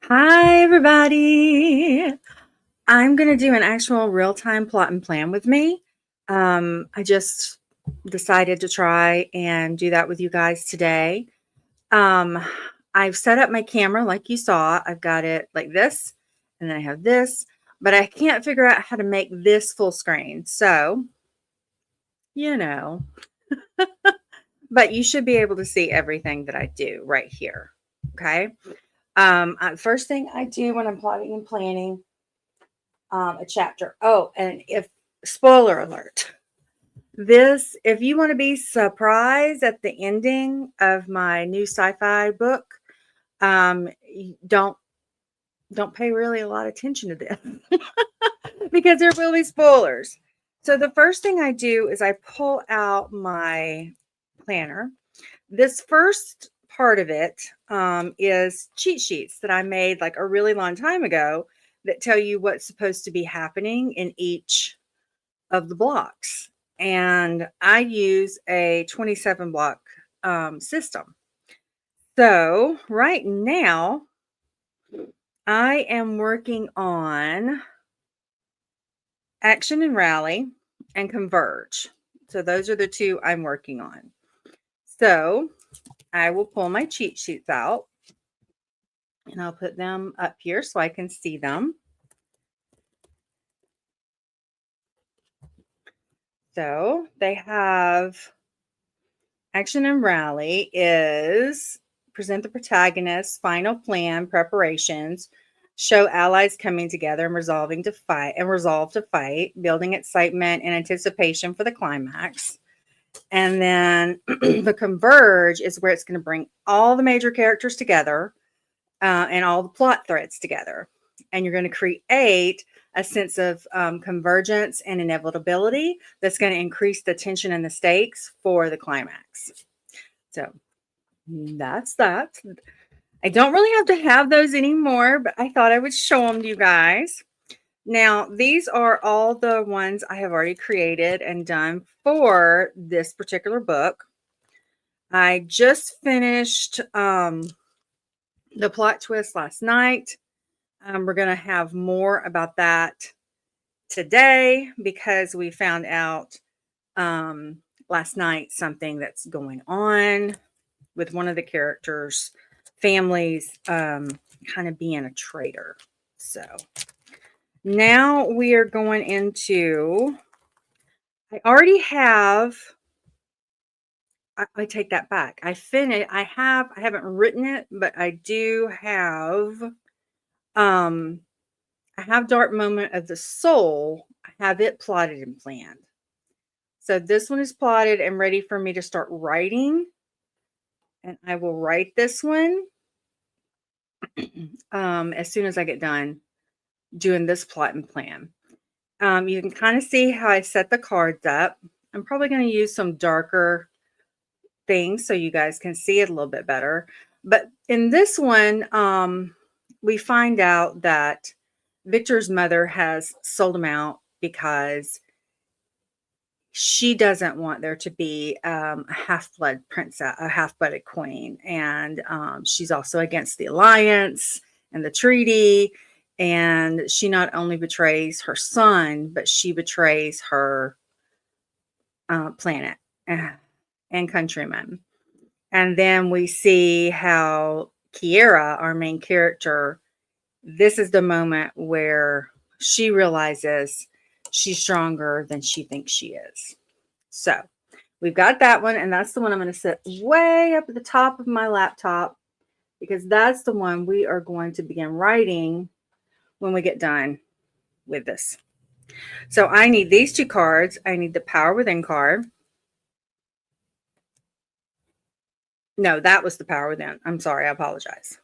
Hi, everybody. I'm going to do an actual real-time plot and plan with me. I just decided to try and do that with you guys today. Um, I've set up my camera like you saw. I've got it like this, and then I have this, but I can't figure out how to make this full screen. So, you know, but you should be able to see everything that I do right here. Okay. First thing I do when I'm plotting and planning a chapter. Oh, and if spoiler alert, this if you want to be surprised at the ending of my new sci-fi book, don't pay really a lot of attention to this because there will be spoilers. So the first thing I do is I pull out my planner. This first part of it is cheat sheets that I made like a really long time ago that tell you what's supposed to be happening in each of the blocks. And I use a 27 block system. So right now, I am working on Action and Rally and Converge. So those are the two I'm working on. So I will pull my cheat sheets out and I'll put them up here so I can see them. So they have Action and Rally is present the protagonist's final plan, preparations, show allies coming together and resolve to fight, building excitement and anticipation for the climax. And then the Converge is where it's going to bring all the major characters together and all the plot threads together. And you're going to create a sense of convergence and inevitability that's going to increase the tension and the stakes for the climax. So that's that. I don't really have to have those anymore, but I thought I would show them to you guys. Now, these are all the ones I have already created and done for this particular book. I just finished the plot twist last night. We're going to have more about that today because we found out last night something that's going on with one of the characters' families kind of being a traitor. So now we are going into, I already have, I take that back. I haven't written it, but I do have, I have Dark Moment of the Soul. I have it plotted and planned. So this one is plotted and ready for me to start writing. And I will write this one as soon as I get done doing this plot and plan. You can kind of see how I set the cards up. I'm probably going to use some darker things so you guys can see it a little bit better. But in this one, we find out that Victor's mother has sold him out because she doesn't want there to be a half-blood princess, a half-blooded queen. And she's also against the alliance and the treaty. And she not only betrays her son, but she betrays her planet and countrymen. And then we see how Kiera, our main character, this is the moment where she realizes she's stronger than she thinks she is. So we've got that one, and that's the one I'm going to set way up at the top of my laptop because that's the one we are going to begin writing when we get done with this. So I need these two cards. I need the Power Within card. No, that was the Power Within. I'm sorry. I apologize.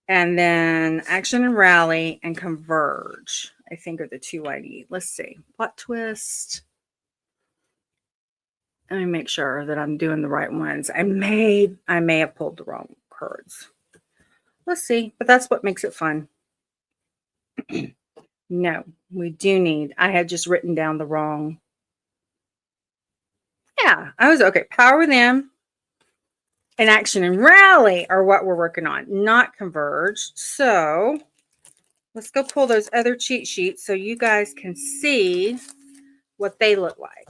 And then Action and Rally and Converge, I think, are the two I need. Let's see. Plot twist. Let me make sure that I'm doing the right ones. I may have pulled the wrong cards. Let's see. But that's what makes it fun. No, we do need. I had just written down the wrong. Yeah, I was okay. Power Within. and action and rally are what we're working on, not converge. So let's go pull those other cheat sheets so you guys can see what they look like.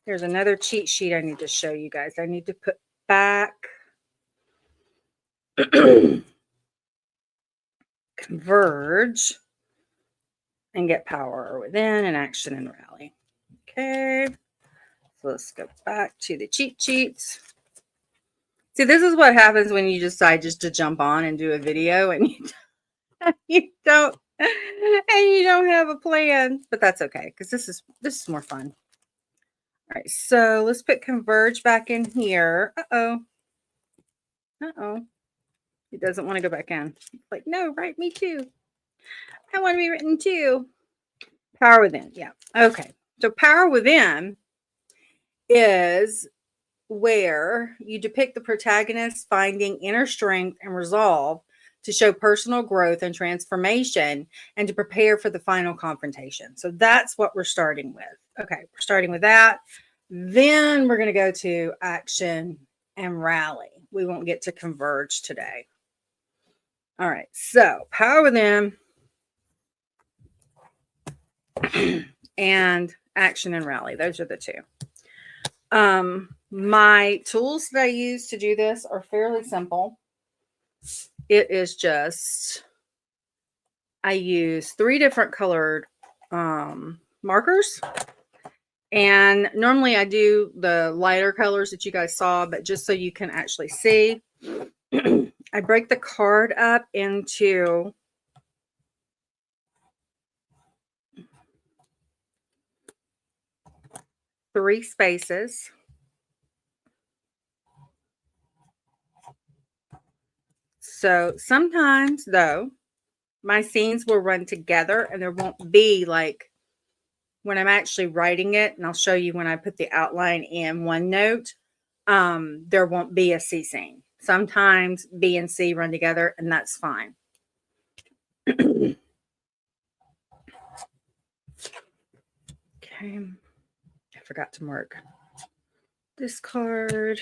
There's another cheat sheet I need to show you guys. I need to put back converge and get power within and action and rally. Okay, so let's go back to the cheat sheets. See, this is what happens when you decide just to jump on and do a video and you don't have a plan, but that's okay because this is more fun. All right, so let's put converge back in here. Uh-oh. It doesn't want to go back in. It's like, no, write me too. I want to be written too. Power within. Yeah. Okay. So power within is where you depict the protagonist finding inner strength and resolve to show personal growth and transformation and to prepare for the final confrontation. So that's what we're starting with. Okay, we're starting with that. Then we're going to go to action and rally. We won't get to converge today. All right, so power within and action and rally. Those are the two. My tools that I use to do this are fairly simple. It is just, I use 3 different colored markers. And normally I do the lighter colors that you guys saw, but just so you can actually see, I break the card up into 3 spaces. So sometimes, though, my scenes will run together and there won't be like when I'm actually writing it, and I'll show you when I put the outline in OneNote, there won't be a C scene. Sometimes B and C run together, and that's fine. Okay. I forgot to mark this card.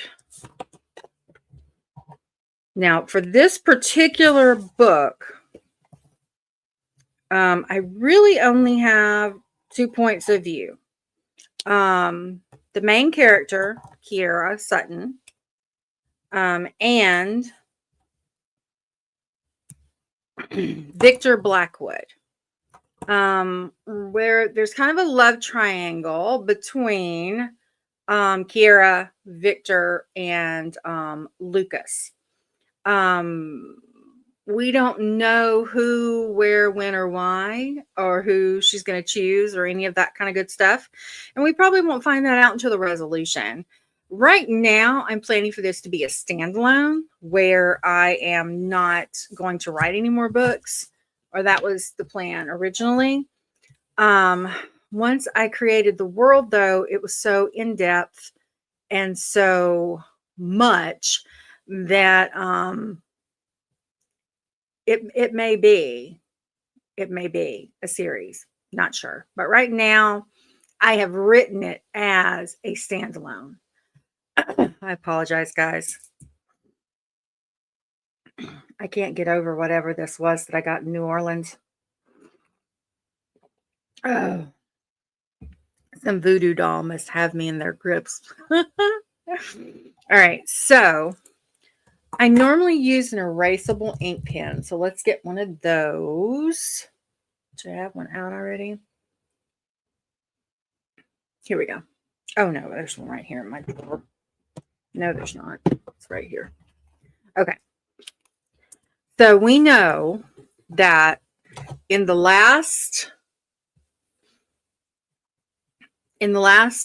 Now, for this particular book, I really only have 2 points of view. The main character, Kiera Sutton, and Victor Blackwood, where there's kind of a love triangle between Kiera, Victor, and Lucas. We don't know who, where, when, or why, or who she's going to choose, or any of that kind of good stuff. And we probably won't find that out until the resolution. Right now, I'm planning for this to be a standalone where I am not going to write any more books, or that was the plan originally. Once I created the world, though, it was so in-depth and so much that it may be a series, not sure. But right now, I have written it as a standalone. I apologize, guys. I can't get over whatever this was that I got in New Orleans. Oh, some voodoo doll must have me in their grips. All right, so I normally use an erasable ink pen. So let's get one of those. Do I have one out already? Here we go. Oh, no, there's one right here in my drawer. No, there's not. It's right here. Okay. So we know that in the last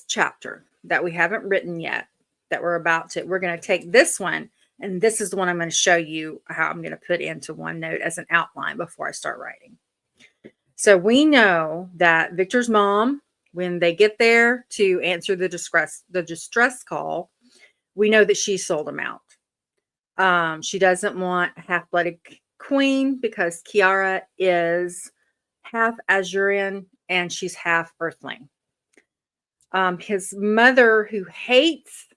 chapter that we haven't written yet, that we're going to take this one, and this is the one I'm going to show you how I'm going to put into OneNote as an outline before I start writing. So we know that Victor's mom, when they get there to answer the distress call, we know that she sold him out. She doesn't want a half-blooded queen because Kiara is half Azurean and she's half Earthling. His mother, who hates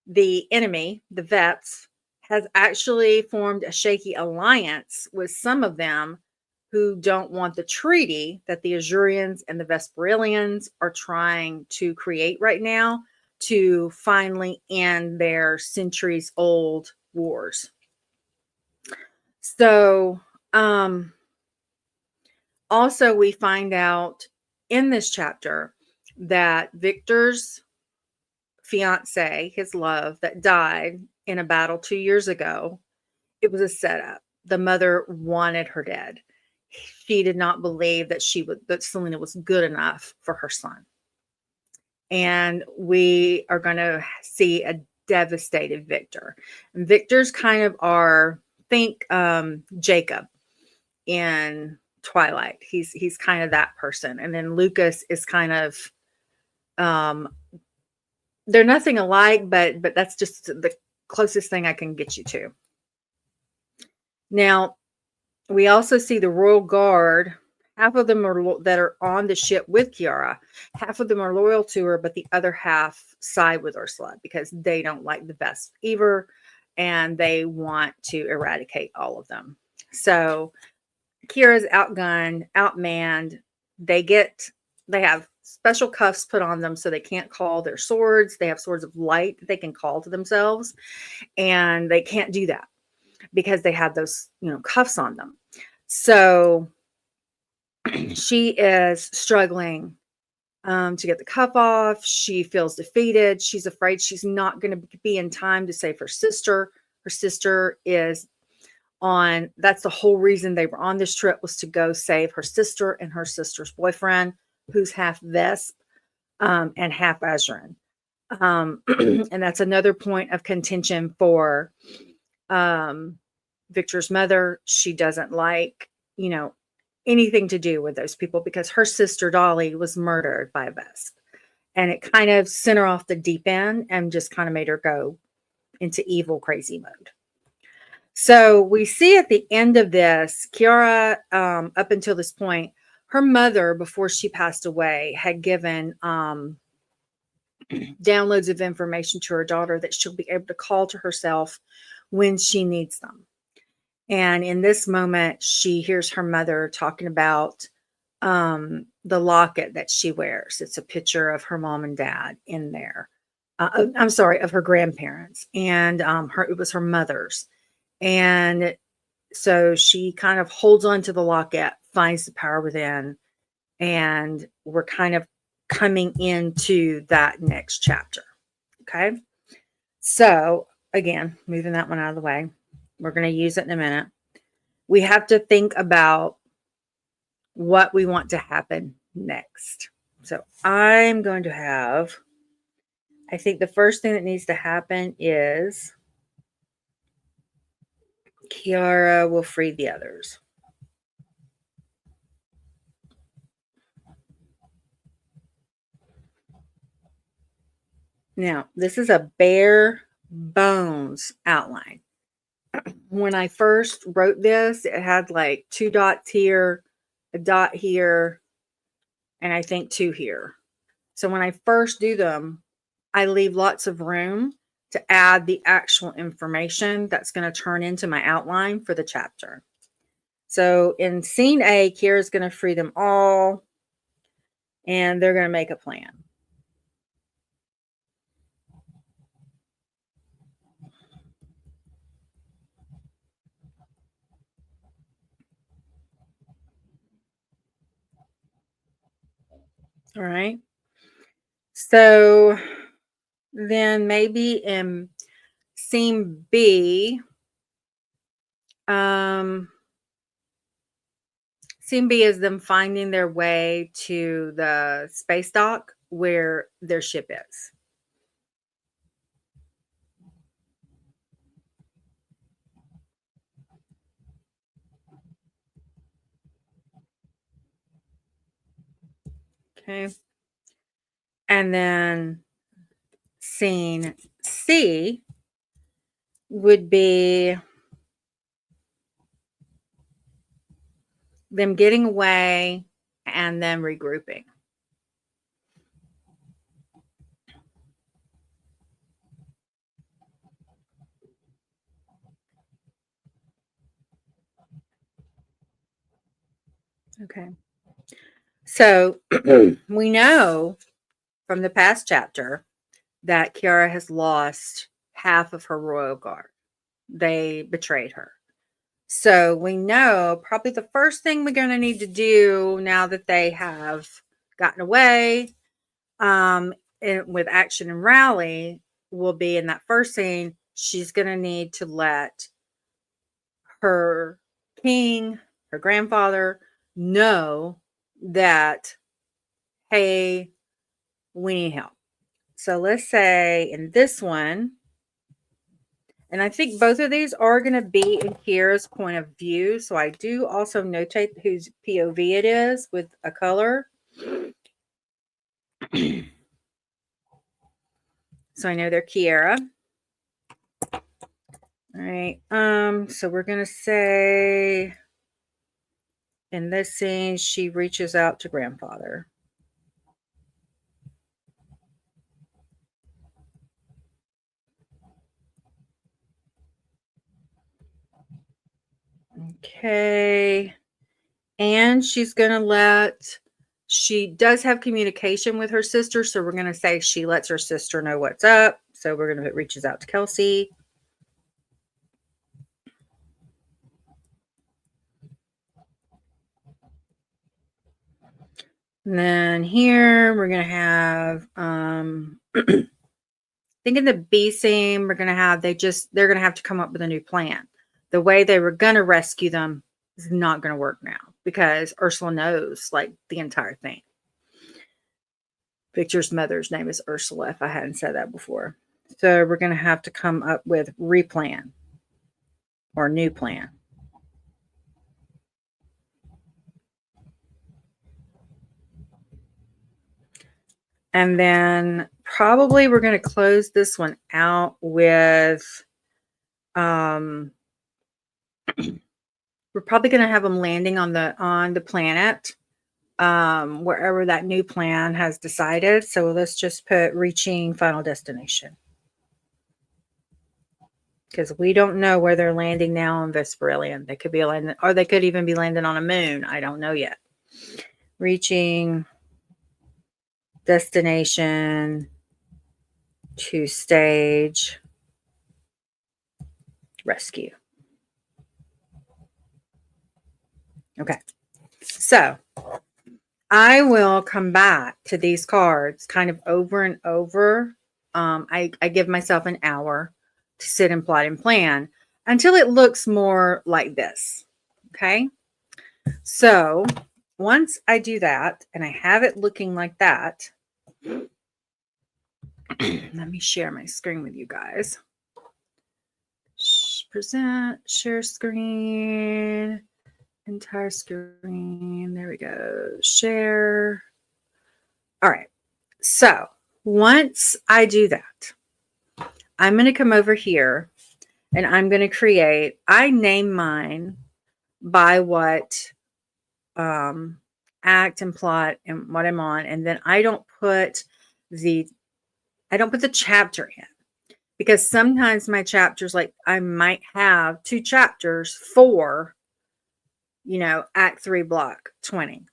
the enemy, the vets, has actually formed a shaky alliance with some of them who don't want the treaty that the Azurians and the Vesperilians are trying to create right now to finally end their centuries old wars. So, also, we find out in this chapter that Victor's fiance, his love that died in a battle 2 years ago, it was a setup. The mother wanted her dead. She did not believe that that Selena was good enough for her son. And we are going to see a devastated Victor. And Victor's kind of think Jacob in Twilight. He's kind of that person. And then Lucas is kind of um they're nothing alike, but that's just the closest thing I can get you to. Now, we also see the Royal Guard. Half of them are that are on the ship with Kiara. Half of them are loyal to her, but the other half side with Ursula because they don't like the Vesp either, and they want to eradicate all of them. So Kira's outgunned, outmanned. They have special cuffs put on them so they can't call their swords. They have swords of light that they can call to themselves, and they can't do that because they have those, cuffs on them. So she is struggling to get the cuff off. She feels defeated. She's afraid she's not going to be in time to save her sister. Her sister is that's the whole reason they were on this trip, was to go save her sister and her sister's boyfriend, who's half Vesp and half Azuran. And that's another point of contention for Victor's mother. She doesn't like, anything to do with those people because her sister Dolly was murdered by a Vesp. And it kind of sent her off the deep end and just kind of made her go into evil, crazy mode. So we see at the end of this, Kiara, up until this point, her mother, before she passed away, had given downloads of information to her daughter that she'll be able to call to herself when she needs them. And in this moment, she hears her mother talking about the locket that she wears. It's a picture of her mom and dad in there. I'm sorry, of her grandparents. And it was her mother's. And so she kind of holds on to the locket, finds the power within, and we're kind of coming into that next chapter. Okay. So again, moving that one out of the way, we're going to use it in a minute. We have to think about what we want to happen next. So I'm going to I think the first thing that needs to happen is Kiara will free the others. Now, this is a bare bones outline. When I first wrote this, it had like 2 dots here, a dot here, and I think 2 here. So when I first do them, I leave lots of room to add the actual information that's going to turn into my outline for the chapter. So in scene A, Kira's going to free them all, and they're going to make a plan. All right. So then maybe in scene B, scene B is them finding their way to the space dock where their ship is. Okay. And then scene C would be them getting away and then regrouping. Okay. So we know from the past chapter that Kiara has lost half of her royal guard. They betrayed her. So we know probably the first thing we're going to need to do now that they have gotten away, with action and rally, will be in that first scene. She's going to need to let her king, her grandfather, know that, hey, we need help. So let's say in this one, and I think both of these are going to be in Kiera's point of view. So I do also notate whose POV it is with a color. So I know they're Kiera. All right. So we're going to say in this scene, she reaches out to grandfather. Okay. And she's going to she does have communication with her sister. So we're going to say she lets her sister know what's up. So we're going to put reaches out to Kelsey. And then here we're going to have, I think in the B scene, we're going to have, they're going to have to come up with a new plan. The way they were going to rescue them is not going to work now because Ursula knows like the entire thing. Victor's mother's name is Ursula, if I hadn't said that before. So we're going to have to come up with replan or new plan. And then probably we're going to close this one out with, we're probably going to have them landing on the planet, wherever that new plan has decided. So let's just put reaching final destination. Because we don't know where they're landing now on Vesperillion. They could be landing, or they could even be landing on a moon. I don't know yet. Reaching destination to stage rescue. Okay. So I will come back to these cards kind of over and over. I give myself an hour to sit and plot and plan until it looks more like this. Okay. So once I do that and I have it looking like that, let me share my screen with you guys. Present, share screen, entire screen. There we go. Share. All right. So once I do that, I'm going to come over here and I'm going to create, I name mine by what act and plot and what I'm on. And then I don't put the chapter in because sometimes my chapters, like I might have 2 chapters for, act 3 block 20.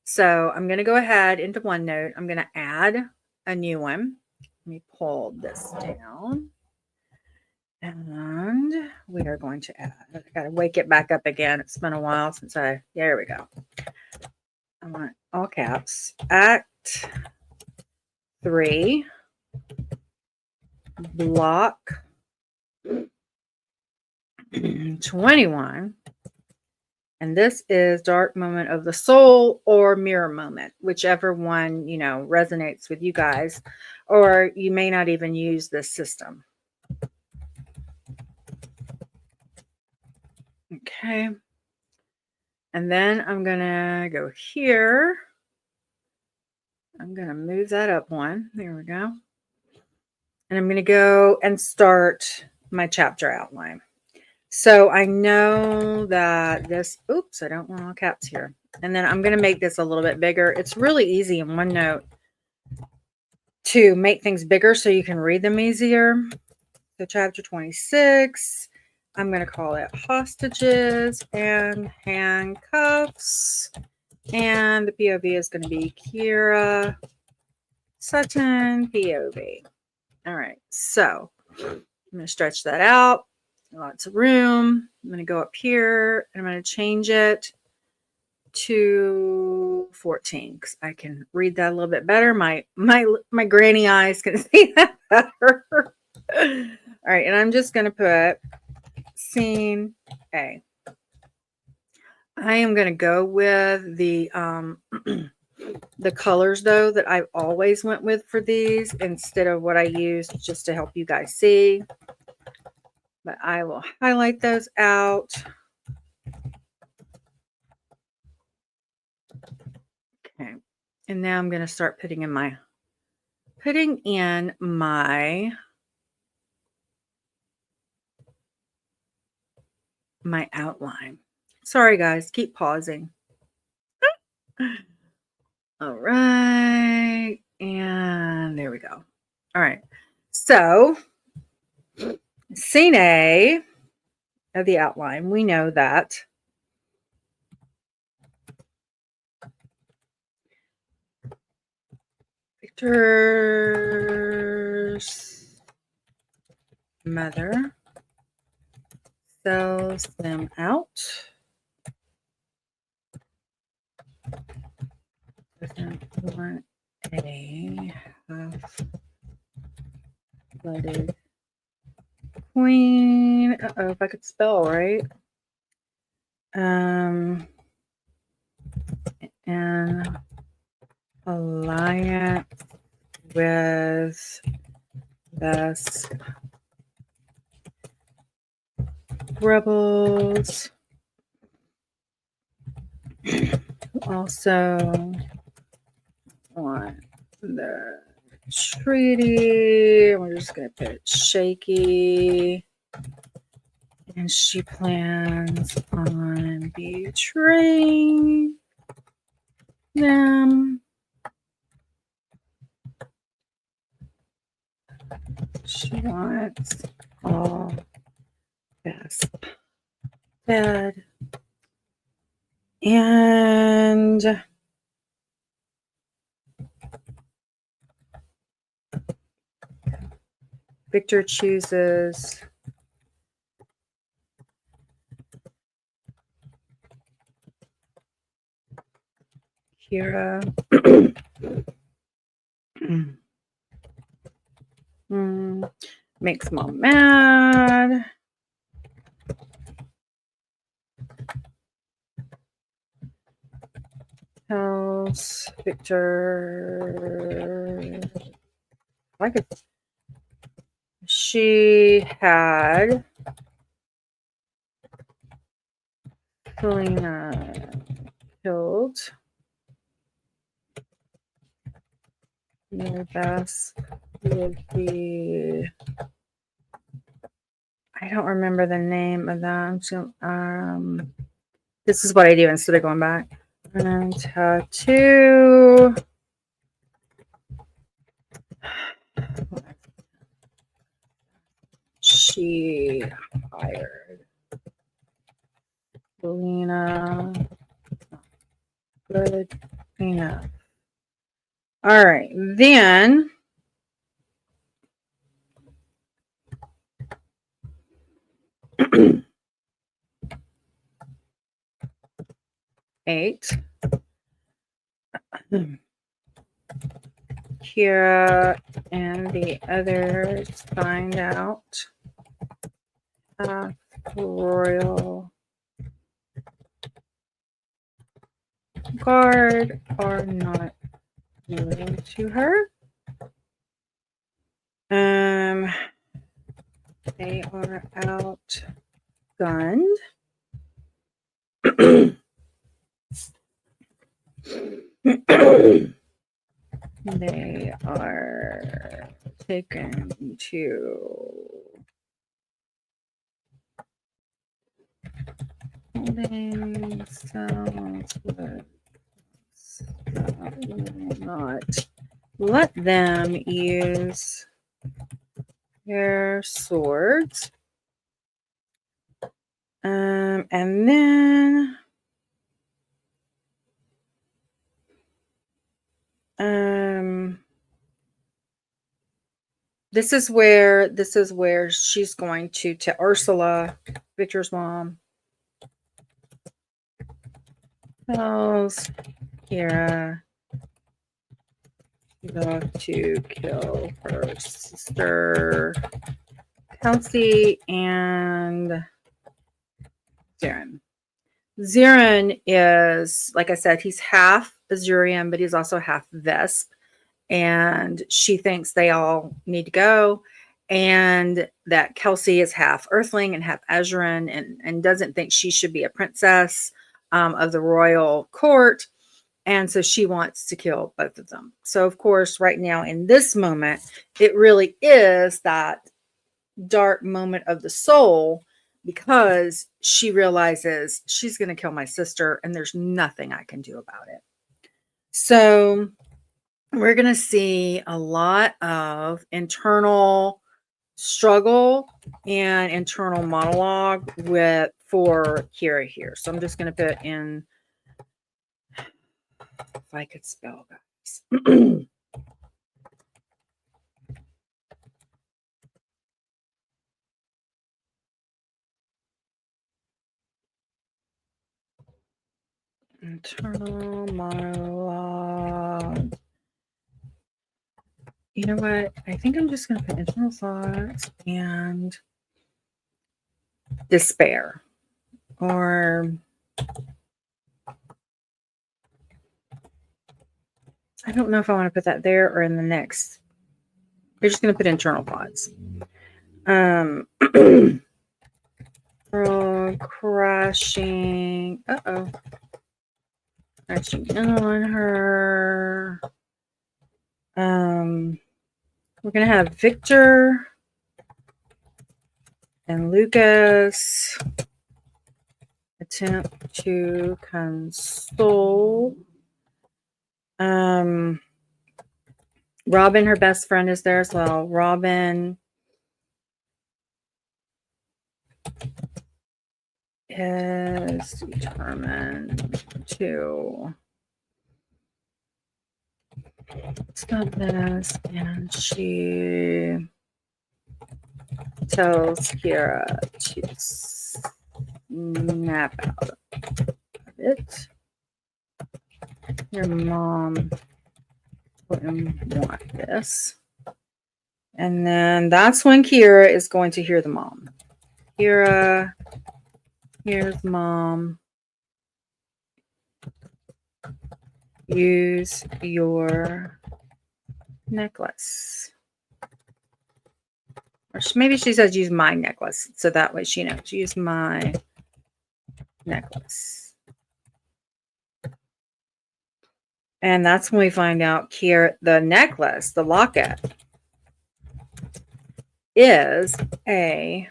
So I'm going to go ahead into OneNote. I'm going to add a new one. Let me pull this down. And we are going to add, I got to wake it back up again. It's been a while since there we go. I want all caps. Act 3, block 21. And this is Dark Moment of the Soul or Mirror Moment, whichever one, resonates with you guys, or you may not even use this system. Okay. And then I'm going to go here. I'm going to move that up one. There we go. And I'm going to go and start my chapter outline. So I know that this, oops, I don't want all caps here. And then I'm going to make this a little bit bigger. It's really easy in OneNote to make things bigger so you can read them easier. So chapter 26, I'm going to call it hostages and handcuffs. And the POV is going to be Kira Sutton POV. All right, so I'm going to stretch that out. Lots of room. I'm going to go up here and I'm going to change it to 14 because I can read that a little bit better. My granny eyes can see that better. All right, and I'm just going to put scene A. I am going to go with the the colors though that I always went with for these instead of what I used just to help you guys see. But I will highlight those out. Okay. And now I'm going to start putting in my outline. Sorry guys, keep pausing. All right. And there we go. All right. So scene A of the outline, we know that Victor's mother sells them out. Doesn't want a half-blooded queen. Uh-oh, if I could spell right. And alliance with the rebels. Also want the treaty. We're just going to put shaky. And she plans on betraying them. She wants all best bed. And Victor chooses Kira. Makes mom mad. Tells Victor like it. She had Selena killed. Your best would be. I don't remember the name of that. This is what I do instead of going back. And tattoo. She hired Selena. Good enough. All right, then eight. Kira and the others find out Royal Guard are not loyal to her. They are outgunned. They are taken to holding cells with will not let them use their swords. And then this is where she's going to Ursula, Victor's mom, tells Kira to kill her sister Kelsey and Zarin. Zarin is, like I said, he's half Azurian, but he's also half Vesp. And she thinks they all need to go. And that Kelsey is half Earthling and half Azuran, and doesn't think she should be a princess of the royal court. And so she wants to kill both of them. So, of course, right now in this moment, it really is that dark moment of the soul, because she realizes she's going to kill my sister and there's nothing I can do about it. So we're going to see a lot of internal struggle and internal monologue for Kira here. So I'm just going to put in, if I could spell, guys. Internal monologue. You know what? I think I'm just going to put internal thoughts and despair. Or I don't know if I want to put that there or in the next. We're just going to put internal thoughts. Crashing. Crashing in on her. We're going to have Victor and Lucas attempt to console. Robin, her best friend, is there as well. Robin is determined to stop this, and she tells Kira to snap out of it. Your mom wouldn't want this. And then that's when Kira is going to hear the mom. Kira, here's mom. Use your necklace. Or maybe she says use my necklace, so that way she knows. Use my necklace. And that's when we find out Kira, the necklace, the locket, is a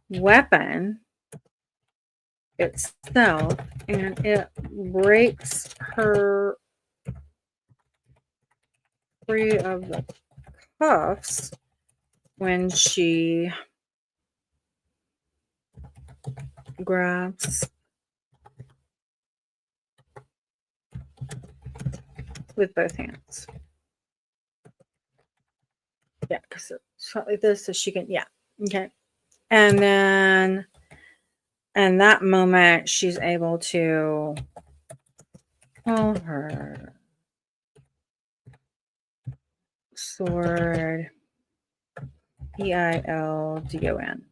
weapon itself, and it breaks her free of the cuffs when she grabs with both hands. Yeah, because it's like this, so she can, yeah, okay. And then in that moment, she's able to call her sword Eildon.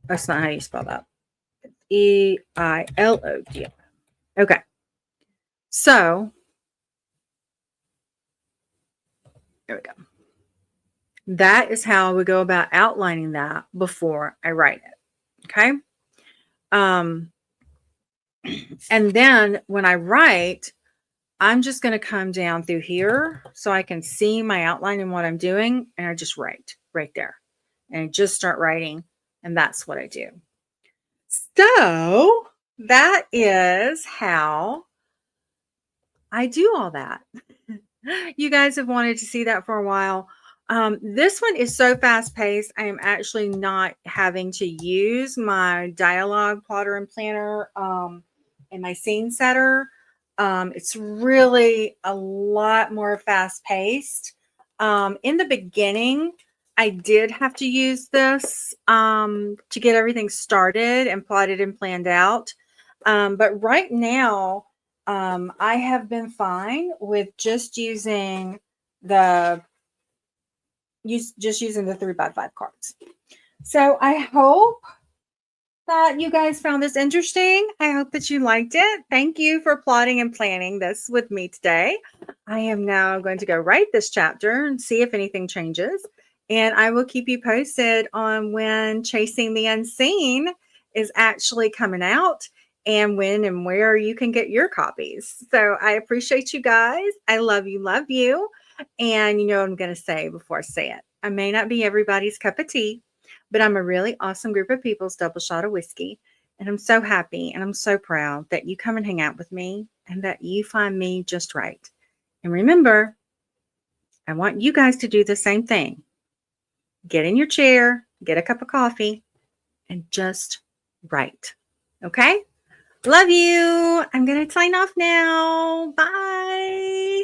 That's not how you spell that. Eildon. Okay. So there we go. That is how we go about outlining that before I write it. Okay. And then when I write, I'm just going to come down through here so I can see my outline and what I'm doing. And I just write right there and I just start writing. And that's what I do. So that is how I do all that. You guys have wanted to see that for a while. This one is so fast paced. I am actually not having to use my dialogue plotter and planner and my scene setter. It's really a lot more fast paced. In the beginning, I did have to use this to get everything started and plotted and planned out. But right now, I have been fine with just using the just using the 3x5 cards. So I hope that you guys found this interesting. I hope that you liked it. Thank you for plotting and planning this with me today. I am now going to go write this chapter and see if anything changes. And I will keep you posted on when Chasing the Unseen is actually coming out and when and where you can get your copies. So I appreciate you guys. I love you, love you. And you know what I'm going to say before I say it. I may not be everybody's cup of tea, but I'm a really awesome group of people's double shot of whiskey. And I'm so happy and I'm so proud that you come and hang out with me and that you find me just right. And remember, I want you guys to do the same thing. Get in your chair, get a cup of coffee, and just write. Okay? Love you. I'm going to sign off now. Bye.